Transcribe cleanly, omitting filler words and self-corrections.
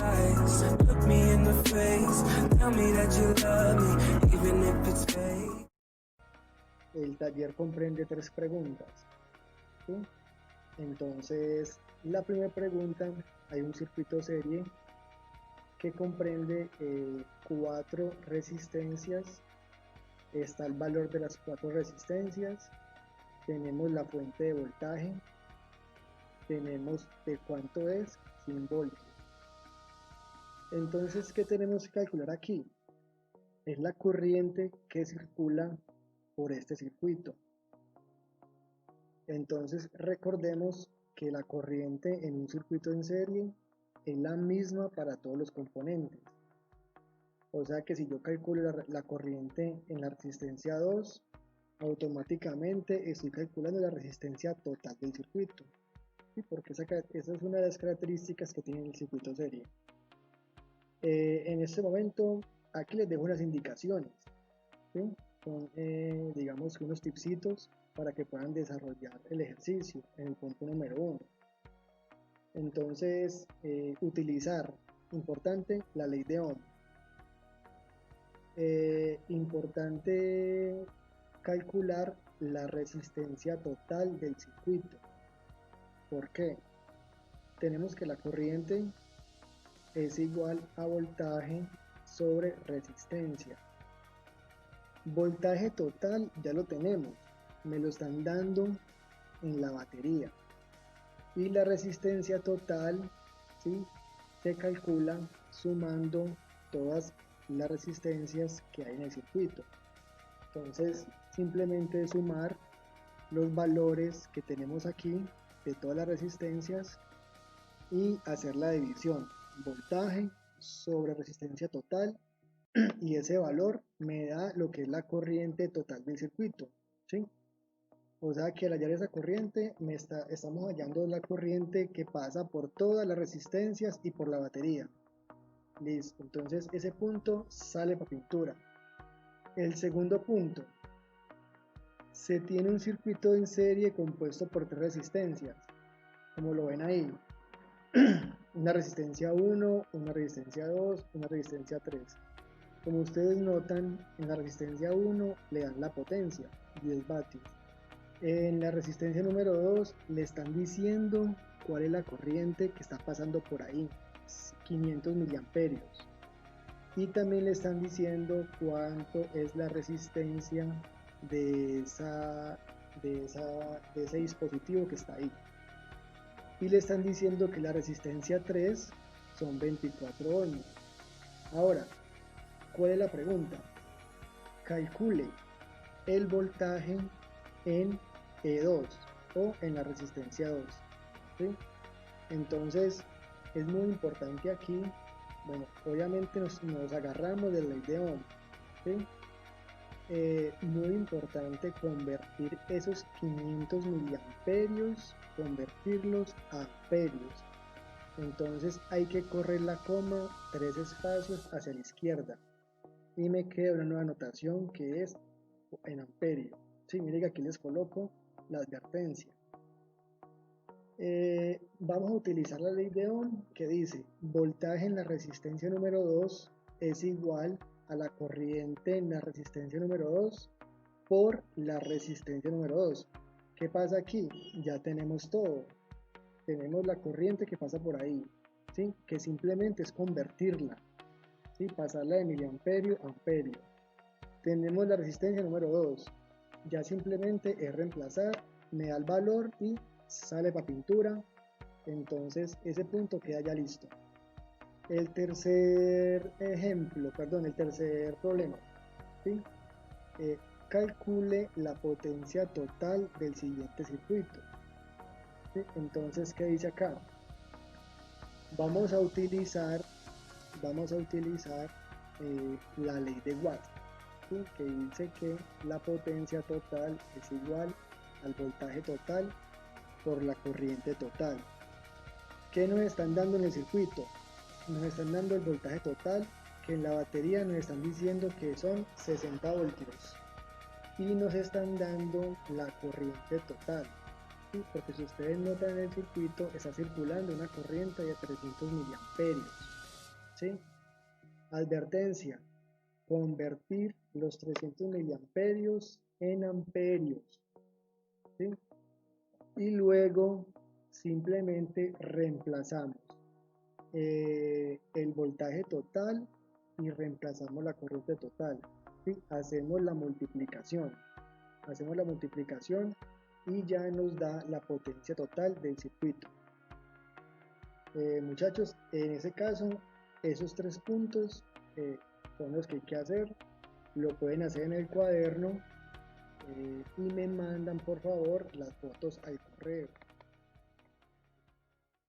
eyes, look me in the face, tell me that you love me, even if it's fake. El taller comprende 3 preguntas, ¿sí? Entonces, la primera pregunta, hay un circuito serie que comprende 4 resistencias. Está el valor de las 4 resistencias, tenemos la fuente de voltaje, tenemos de cuánto es, 100 voltios. Entonces, ¿qué tenemos que calcular aquí? Es la corriente que circula por este circuito. Entonces, recordemos que la corriente en un circuito en serie es la misma para todos los componentes. O sea que si yo calculo la corriente en la resistencia 2, automáticamente estoy calculando la resistencia total del circuito. ¿Sí? Porque esa es una de las características que tiene el circuito serie. En este momento, aquí les dejo unas indicaciones, ¿sí? Son, digamos, unos tipsitos para que puedan desarrollar el ejercicio en el punto número 1. Entonces, utilizar, importante, la ley de Ohm. Importante calcular la resistencia total del circuito. ¿Por qué? Tenemos que la corriente es igual a voltaje sobre resistencia. Voltaje total ya lo tenemos, me lo están dando en la batería. Y la resistencia total, ¿sí?, se calcula sumando todas las resistencias que hay en el circuito. Entonces, simplemente sumar los valores que tenemos aquí de todas las resistencias y hacer la división, voltaje sobre resistencia total, y ese valor me da lo que es la corriente total del circuito, ¿sí? O sea que al hallar esa corriente estamos hallando la corriente que pasa por todas las resistencias y por la batería. Listo, entonces ese punto sale para pintura. El segundo punto, se tiene un circuito en serie compuesto por 3 resistencias, como lo ven ahí. Una resistencia 1, una resistencia 2, una resistencia 3. Como ustedes notan, en la resistencia 1 le dan la potencia, 10 vatios. En la resistencia número 2 le están diciendo cuál es la corriente que está pasando por ahí, 500 miliamperios. Y también le están diciendo cuánto es la resistencia de ese dispositivo que está ahí. Y le están diciendo que la resistencia 3 son 24 ohmios. Ahora, ¿cuál es la pregunta? Calcule el voltaje en E2 o en la resistencia 2, ¿sí? Entonces, es muy importante aquí, bueno, obviamente nos agarramos de la ley de Ohm, ¿sí? Muy importante convertir esos 500 miliamperios, convertirlos a amperios. Entonces hay que correr la coma 3 espacios hacia la izquierda y me queda una nueva notación que es en amperio. Sí, miren que aquí les coloco la advertencia. Vamos a utilizar la ley de Ohm, que dice voltaje en la resistencia número 2 es igual a la corriente en la resistencia número 2 por la resistencia número 2. ¿Qué pasa aquí? Ya tenemos todo. Tenemos la corriente que pasa por ahí, ¿sí?, que simplemente es convertirla, ¿sí?, pasarla de miliamperio a amperio. Tenemos la resistencia número 2. Ya simplemente es reemplazar, me da el valor y sale para pintura. Entonces ese punto queda ya listo. El tercer problema, ¿sí? Calcule la potencia total del siguiente circuito, ¿sí? Entonces, ¿qué dice acá? Vamos a utilizar la ley de Watt, ¿sí?, que dice que la potencia total es igual al voltaje total por la corriente total. ¿Qué nos están dando en el circuito? Nos están dando el voltaje total, que en la batería nos están diciendo que son 60 voltios, y nos están dando la corriente total, ¿sí?, porque si ustedes notan en el circuito está circulando una corriente de 300 miliamperios. ¿sí? Advertencia, convertir los 300 miliamperios en amperios, ¿sí? Y luego simplemente reemplazamos el voltaje total y reemplazamos la corriente total, ¿sí? Hacemos la multiplicación y ya nos da la potencia total del circuito. Muchachos, en ese caso, esos 3 puntos son los que hay que hacer. Lo pueden hacer en el cuaderno y me mandan por favor las fotos al correo.